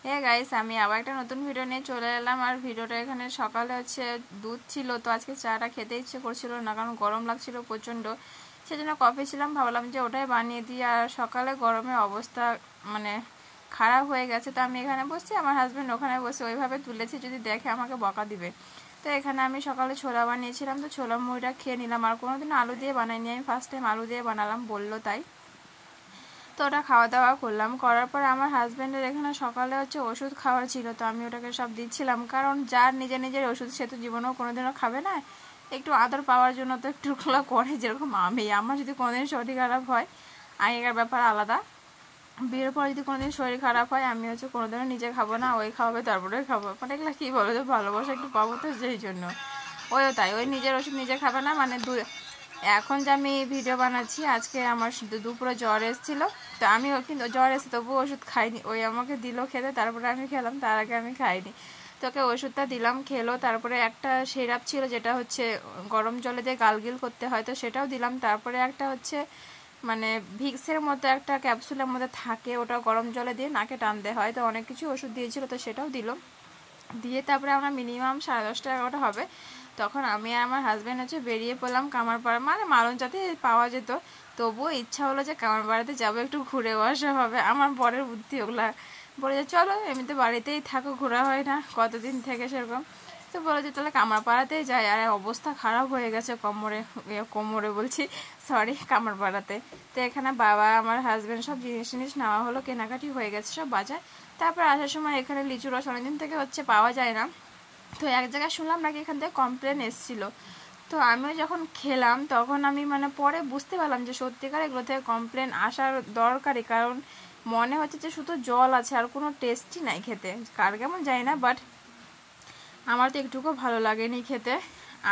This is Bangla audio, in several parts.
হে গাইস, আমি আবার একটা নতুন ভিডিও নিয়ে চলে এলাম। আর ভিডিওটা এখানে সকালে দুধ ছিল, তো আজকে চাটা খেতে ইচ্ছে করছিল না, কারণ গরম লাগছিল প্রচণ্ড। সেজন্য কফি ছিলাম, ভাবলাম যে ওটাই বানিয়ে দিই। আর সকালে গরমে অবস্থা মানে খারাপ হয়ে গেছে, তো আমি এখানে বসছি, আমার হাজব্যান্ড ওখানে বসে ওইভাবে তুলেছি, যদি দেখে আমাকে বকা দিবে। তো এখানে আমি সকালে ছোলা বানিয়েছিলাম, তো ছোলা মুড়িটা খেয়ে নিলাম। আর কোনোদিন আলু দিয়ে বানাইনি, আমি ফার্স্ট টাইম আলু দিয়ে বানালাম, বললো তাই। তো ওটা খাওয়া দাওয়া করলাম, করার পরে আমার হাজব্যান্ডের এখানে সকালে ওষুধ খাওয়ার ছিল, তো আমি ওটাকে সব দিচ্ছিলাম, কারণ যার নিজের নিজের ওষুধ সে তো জীবনেও কোনোদিনও খাবে না। একটু আদর পাওয়ার জন্য তো একটু করে, যেরকম আমার যদি কোনোদিন শরীর খারাপ হয়, আগেকার ব্যাপার আলাদা, বিয়ের পরে যদি কোনোদিন শরীর খারাপ হয়, আমি কোনোদিনও নিজে খাবো না, ওই খাওয়াবে তারপরে খাবো। মানে এগুলো কী বলো, যে ভালোবাসা একটু পাবো, তো সেই জন্য ওইও তাই, ওই নিজের ওষুধ নিজে খাবে না। মানে এখন যে আমি ভিডিও বানাচ্ছি, আজকে আমার দুপুরে জ্বর এসেছিলো, তো আমিও কিন্তু জ্বর এসে তবুও ওষুধ খাইনি, ওই আমাকে দিল খেতে, তারপরে আমি খেলাম, তার আগে আমি খাইনি। তোকে ওষুধটা দিলাম, খেলো। তারপরে একটা সিরাপ ছিল, যেটা গরম জলে দিয়ে গালগিল করতে হয়, তো সেটাও দিলাম। তারপরে একটা মানে ভিক্সের মতো একটা ক্যাপসুলের মধ্যে থাকে, ওটা গরম জলে দিয়ে নাকে টানতে হয়, তো অনেক কিছু ওষুধ দিয়েছিল, তো সেটাও দিল। দিয়ে তারপরে আমরা মিনিমাম 10:30-11টা হবে, তখন আমি আর আমার হাজব্যান্ড বেরিয়ে পড়লাম কামারপাড়া, মানে মালঞ্চাতে পাওয়া যেত, তবুও ইচ্ছা হলো যে কামারপাড়াতে যাবো, একটু ঘুরেও আসা হবে। আমার বরের বুদ্ধি ওগুলা, বলে যে চলো, এমনিতে বাড়িতেই থাকো, ঘোরা হয় না কতদিন থেকে সেরকম। তো বলে যে তাহলে কামারপাড়াতেই যাই। আর অবস্থা খারাপ হয়ে গেছে কোমরে, কোমরে বলছি, সরি, কামারপাড়াতে। তো এখানে বাবা, আমার হাজব্যান্ড সব জিনিস নেওয়া হলো, কেনাকাটি হয়ে গেছে সব বাজার। তারপর আসার সময় এখানে লিচু রস অনেকদিন থেকে পাওয়া যায় না, তো এক জায়গায় শুনলাম নাকি এখান থেকে কমপ্লেন এসেছিলো। তো আমিও যখন খেলাম, তখন আমি পরে বুঝতে পারলাম যে সত্যিকার এগুলো থেকে কমপ্লেন আসার দরকারই, কারণ মনে হচ্ছে যে শুধু জল আছে, আর কোনো টেস্টই নাই খেতে, কার কেমন যায় না, বাট আমার তো একটুকুও ভালো লাগেনি খেতে।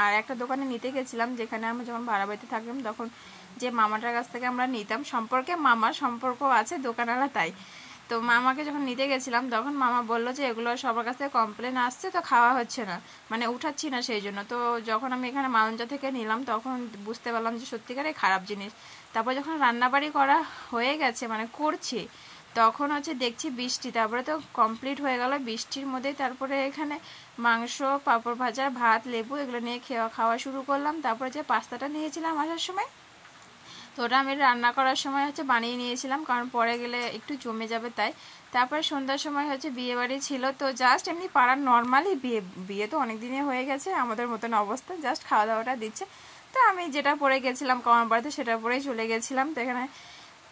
আর একটা দোকানে নিতে গেছিলাম, যেখানে আমরা যখন ভাড়া বাড়িতে থাকতাম, তখন যে মামাটার কাছ থেকে আমরা নিতাম, মামার সম্পর্ক আছে দোকানওয়ালা, তাই। তো মামাকে যখন নিতে গেছিলাম, তখন মামা বললো যে এগুলো সবার কাছ থেকে কমপ্লেন আসছে, তো খাওয়া হচ্ছে না, মানে উঠাচ্ছি না সেই জন্য। তো যখন আমি এখানে মালঞ্চা থেকে নিলাম, তখন বুঝতে পারলাম যে সত্যিকারে খারাপ জিনিস। তারপর যখন রান্নাবাড়ি করা হয়ে গেছে, মানে করছি, তখন দেখছি বৃষ্টি, তারপরে তো কমপ্লিট হয়ে গেল বৃষ্টির মধ্যেই। তারপরে এখানে মাংস, পাঁপড় ভাজা, ভাত, লেবু এগুলো নিয়ে খাওয়া শুরু করলাম। তারপরে পাস্তাটা নিয়েছিলাম আসার সময়, তো ওটা আমি রান্না করার সময় বানিয়ে নিয়েছিলাম, কারণ পরে গেলে একটু জমে যাবে, তাই। তারপরে সন্ধ্যার সময় বিয়ে বাড়ি ছিল, তো জাস্ট এমনি পাড়ার নর্মালি বিয়ে, বিয়ে তো অনেক দিনে হয়ে গেছে, আমাদের মতন অবস্থা, জাস্ট খাওয়া দাওয়াটা দিচ্ছে। তো আমি যেটা পরে গেছিলাম কামার বাড়িতে, সেটা পরেই চলে গেছিলাম। তো এখানে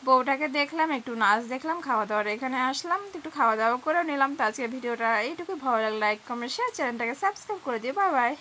বউটাকে দেখলাম, একটু নাচ দেখলাম, খাওয়া দাওয়ার এখানে আসলাম, একটু খাওয়া দাওয়া করে নিলাম। তো আজকে ভিডিওটা এইটুকু, ভালো লাগলে লাইক, কমেন্ট, শেয়ার, চ্যানেলটাকে সাবস্ক্রাইব করে দিও। Bye bye.